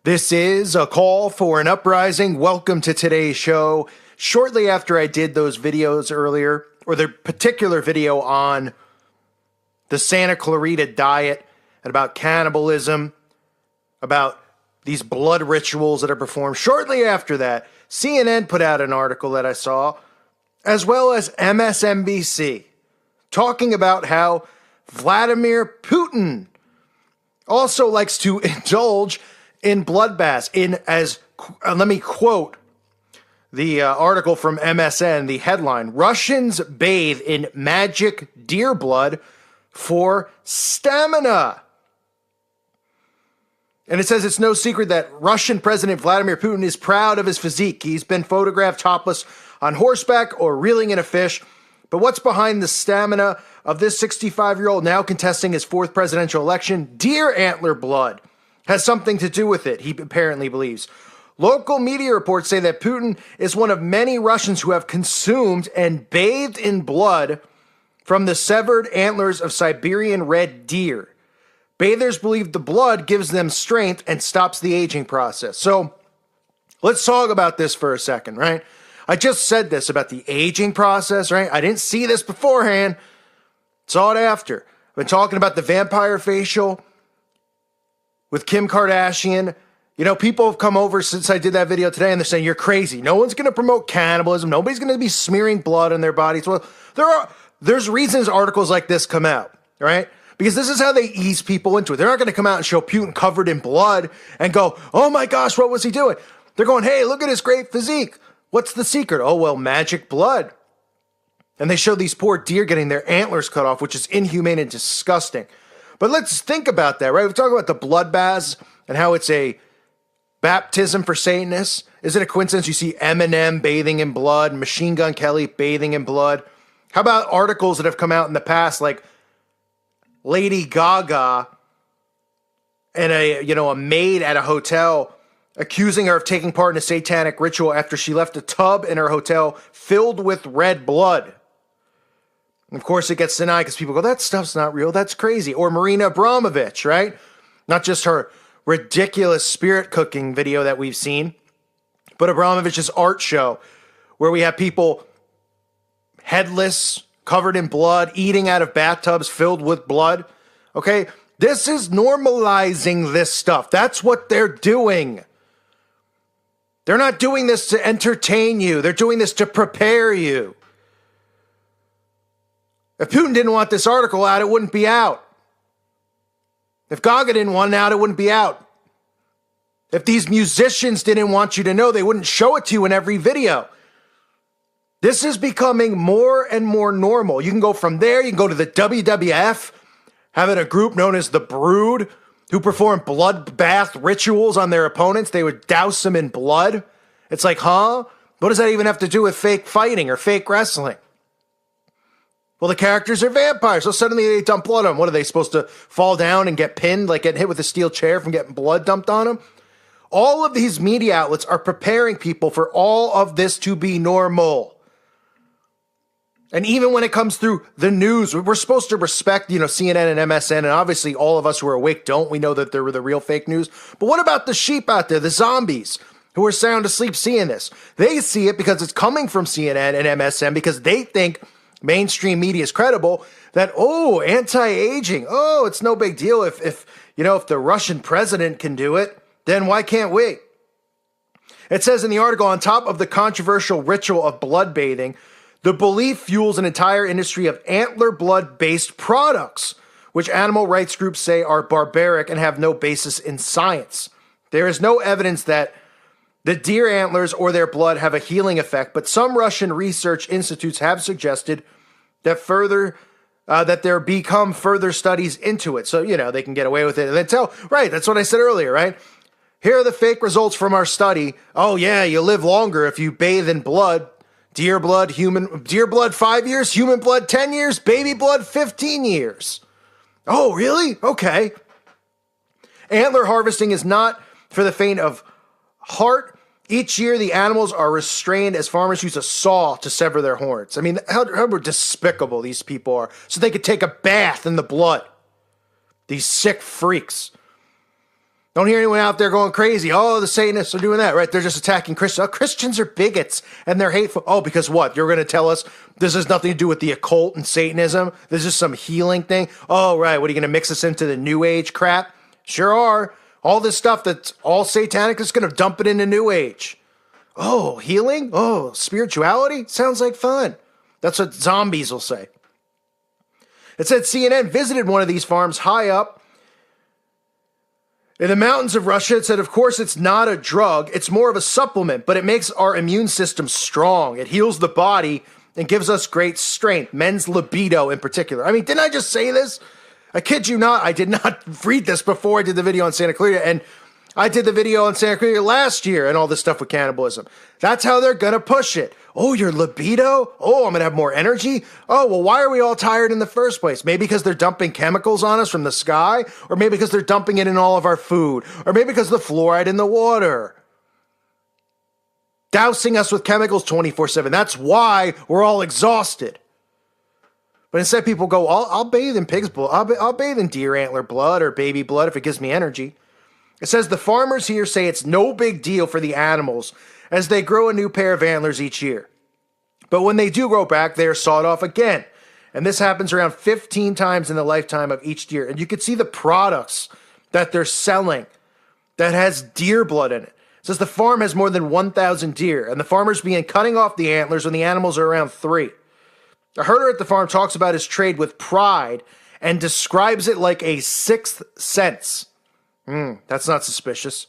This is a call for an uprising. Welcome to today's show. Shortly after I did those videos earlier, or the particular video on the Santa Clarita Diet and about cannibalism, about these blood rituals that are performed, shortly after that, CNN put out an article that I saw, as well as MSNBC, talking about how Vladimir Putin also likes to indulge in bloodbaths. Let me quote the article from MSN, the headline: Russians bathe in magic deer blood for stamina. And it says it's no secret that Russian President Vladimir Putin is proud of his physique. He's been photographed topless on horseback or reeling in a fish. But what's behind the stamina of this 65-year-old now contesting his fourth presidential election? Deer antler blood has something to do with it, he apparently believes. Local media reports say that Putin is one of many Russians who have consumed and bathed in blood from the severed antlers of Siberian red deer. Bathers believe the blood gives them strength and stops the aging process. So let's talk about this for a second, right? I just said this about the aging process, right? I didn't see this beforehand. Saw it after. I've been talking about the vampire facial with Kim Kardashian. You know, people have come over since I did that video today and they're saying, you're crazy. No one's going to promote cannibalism. Nobody's going to be smearing blood on their bodies. Well, there's reasons articles like this come out, right? Because this is how they ease people into it. They're not going to come out and show Putin covered in blood and go, oh my gosh, what was he doing? They're going, hey, look at his great physique. What's the secret? Oh, well, magic blood. And they show these poor deer getting their antlers cut off, which is inhumane and disgusting. But let's think about that, right? We talk about the blood baths and how it's a baptism for Satanists. Is it a coincidence you see Eminem bathing in blood, Machine Gun Kelly bathing in blood? How about articles that have come out in the past, like Lady Gaga and a maid at a hotel accusing her of taking part in a satanic ritual after she left a tub in her hotel filled with red blood. And of course, it gets denied because people go, that stuff's not real. That's crazy. Or Marina Abramovich, right? Not just her ridiculous spirit cooking video that we've seen, but Abramovich's art show where we have people headless, covered in blood, eating out of bathtubs filled with blood. Okay? This is normalizing this stuff. That's what they're doing. They're not doing this to entertain you. They're doing this to prepare you. If Putin didn't want this article out, it wouldn't be out. If Gaga didn't want it out, it wouldn't be out. If these musicians didn't want you to know, they wouldn't show it to you in every video. This is becoming more and more normal. You can go from there, you can go to the WWF, having a group known as the Brood, who perform bloodbath rituals on their opponents. They would douse them in blood. It's like, huh? What does that even have to do with fake fighting or fake wrestling? Well, the characters are vampires, so suddenly they dump blood on them. What, are they supposed to fall down and get pinned, like get hit with a steel chair from getting blood dumped on them? All of these media outlets are preparing people for all of this to be normal. And even when it comes through the news, we're supposed to respect, CNN and MSN, and obviously all of us who are awake don't. We know that they're the real fake news. But what about the sheep out there, the zombies, who are sound asleep seeing this? They see it because it's coming from CNN and MSN because they think mainstream media is credible, that, anti-aging, it's no big deal. If the Russian president can do it, then why can't we? It says in the article, on top of the controversial ritual of blood bathing, the belief fuels an entire industry of antler blood-based products, which animal rights groups say are barbaric and have no basis in science. There is no evidence that the deer antlers or their blood have a healing effect, but some Russian research institutes have suggested that there become further studies into it. So, they can get away with it. And then right, that's what I said earlier, right? Here are the fake results from our study. Oh yeah, you live longer if you bathe in blood. Deer blood 5 years, human blood 10 years, baby blood 15 years. Oh, really? Okay. Antler harvesting is not for the faint of heart. Each year, the animals are restrained as farmers use a saw to sever their horns. I mean, how despicable these people are, so they could take a bath in the blood. These sick freaks. Don't hear anyone out there going crazy. Oh, the Satanists are doing that, right? They're just attacking Christians. Oh, Christians are bigots and they're hateful. Oh, because what? You're going to tell us this has nothing to do with the occult and Satanism? This is some healing thing? Oh, right. What are you going to mix us into the New Age crap? Sure are. All this stuff that's all satanic is going to dump it into New Age. Oh, healing? Oh, spirituality? Sounds like fun. That's what zombies will say. It said CNN visited one of these farms high up in the mountains of Russia. It said, of course, it's not a drug. It's more of a supplement, but it makes our immune system strong. It heals the body and gives us great strength, men's libido in particular. I mean, didn't I just say this? I kid you not. I did not read this before I did the video on Santa Clarita, and I did the video on Santa Clarita last year and all this stuff with cannibalism. That's how they're going to push it. Oh, your libido? Oh, I'm going to have more energy? Oh, well, why are we all tired in the first place? Maybe because they're dumping chemicals on us from the sky, or maybe because they're dumping it in all of our food, or maybe because of the fluoride in the water. Dousing us with chemicals 24/7. That's why we're all exhausted. But instead people go, I'll bathe in pig's blood. I'll bathe in deer antler blood or baby blood if it gives me energy. It says the farmers here say it's no big deal for the animals as they grow a new pair of antlers each year. But when they do grow back, they are sawed off again. And this happens around 15 times in the lifetime of each deer. And you can see the products that they're selling that has deer blood in it. It says the farm has more than 1,000 deer, and the farmers began cutting off the antlers when the animals are around 3. A herder at the farm talks about his trade with pride and describes it like a sixth sense. That's not suspicious.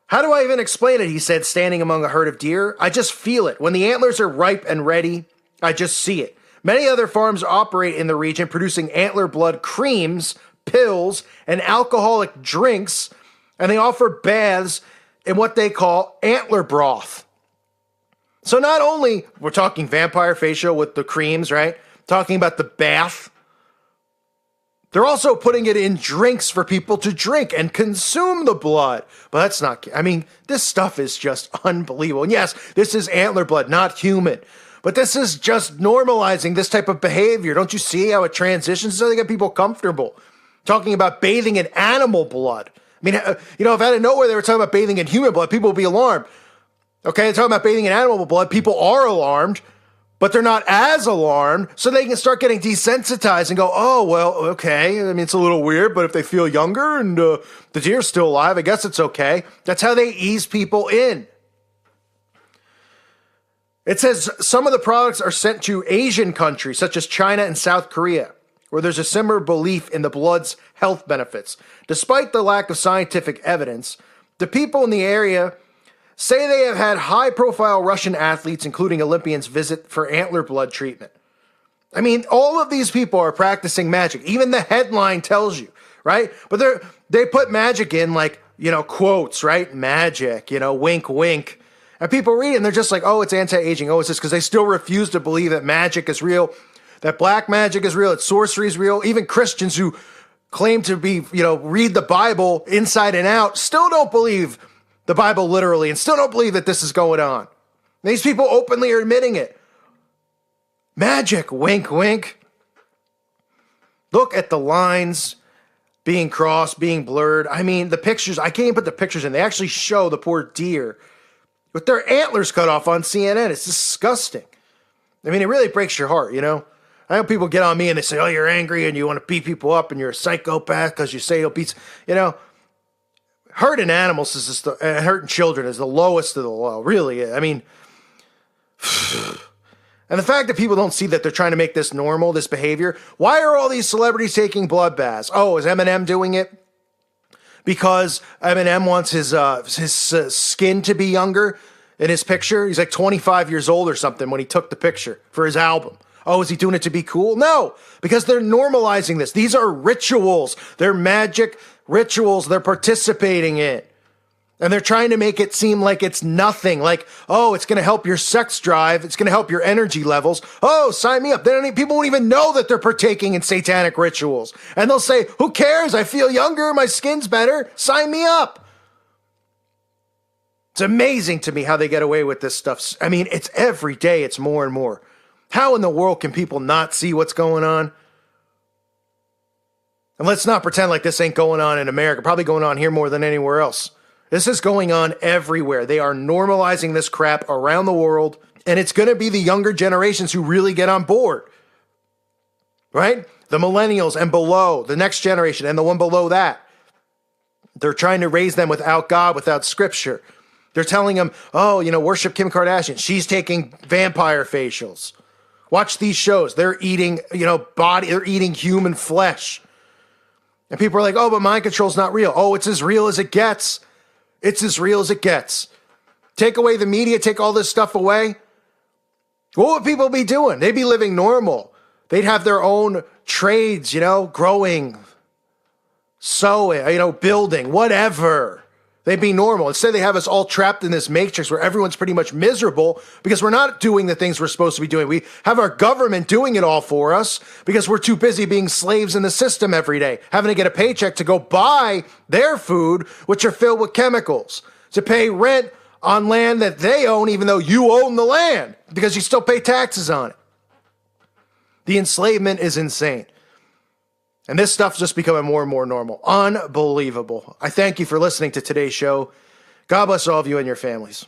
How do I even explain it, he said, standing among a herd of deer. I just feel it. When the antlers are ripe and ready, I just see it. Many other farms operate in the region producing antler blood creams, pills, and alcoholic drinks, and they offer baths in what they call antler broth. So not only, we're talking vampire facial with the creams, right? Talking about the bath. They're also putting it in drinks for people to drink and consume the blood. But that's not, I mean, this stuff is just unbelievable. And yes, this is antler blood, not human. But this is just normalizing this type of behavior. Don't you see how it transitions? So they get people comfortable. Talking about bathing in animal blood. I mean, if out of nowhere they were talking about bathing in human blood, people would be alarmed. Okay, they're talking about bathing in animal blood. People are alarmed. But they're not as alarmed, so they can start getting desensitized and go, oh, well, okay. I mean, it's a little weird, but if they feel younger and the deer's still alive, I guess it's okay. That's how they ease people in. It says some of the products are sent to Asian countries, such as China and South Korea, where there's a similar belief in the blood's health benefits. Despite the lack of scientific evidence, the people in the area say they have had high-profile Russian athletes, including Olympians, visit for antler blood treatment. I mean, all of these people are practicing magic. Even the headline tells you, right? But they put magic in like, quotes, right? Magic, wink, wink. And people read it and they're just like, oh, it's anti-aging. Oh, it's this, because they still refuse to believe that magic is real, that black magic is real, that sorcery is real. Even Christians who claim to be, read the Bible inside and out still don't believe the Bible literally, and still don't believe that this is going on. And these people openly are admitting it. Magic, wink, wink. Look at the lines being crossed, being blurred. I mean, the pictures, I can't even put the pictures in. They actually show the poor deer with their antlers cut off on CNN. It's disgusting. I mean, it really breaks your heart, I know people get on me and they say, oh, you're angry and you want to beat people up and you're a psychopath because you say you'll beat, hurting animals is just hurting children is the lowest of the low, really. I mean, and the fact that people don't see that they're trying to make this normal, this behavior. Why are all these celebrities taking blood baths? Oh, is Eminem doing it? Because Eminem wants his skin to be younger in his picture. He's like 25 years old or something when he took the picture for his album. Oh, is he doing it to be cool? No, because they're normalizing this. These are rituals. They're magic rituals they're participating in. And they're trying to make it seem like it's nothing. Like, oh, it's going to help your sex drive. It's going to help your energy levels. Oh, sign me up. People won't even know that they're partaking in satanic rituals. And they'll say, who cares? I feel younger. My skin's better. Sign me up. It's amazing to me how they get away with this stuff. I mean, it's every day. It's more and more. How in the world can people not see what's going on? And let's not pretend like this ain't going on in America, probably going on here more than anywhere else. This is going on everywhere. They are normalizing this crap around the world, and it's going to be the younger generations who really get on board, right? The millennials and below, the next generation and the one below that. They're trying to raise them without God, without scripture. They're telling them, oh, worship Kim Kardashian. She's taking vampire facials. Watch these shows. They're eating, they're eating human flesh. And people are like, oh, but mind control's not real. Oh, it's as real as it gets. It's as real as it gets. Take away the media, take all this stuff away. What would people be doing? They'd be living normal. They'd have their own trades, growing, sewing, building, whatever. They'd be normal. Instead, they have us all trapped in this matrix where everyone's pretty much miserable because we're not doing the things we're supposed to be doing. We have our government doing it all for us because we're too busy being slaves in the system every day, having to get a paycheck to go buy their food, which are filled with chemicals, to pay rent on land that they own, even though you own the land, because you still pay taxes on it. The enslavement is insane. And this stuff's just becoming more and more normal. Unbelievable. I thank you for listening to today's show. God bless all of you and your families.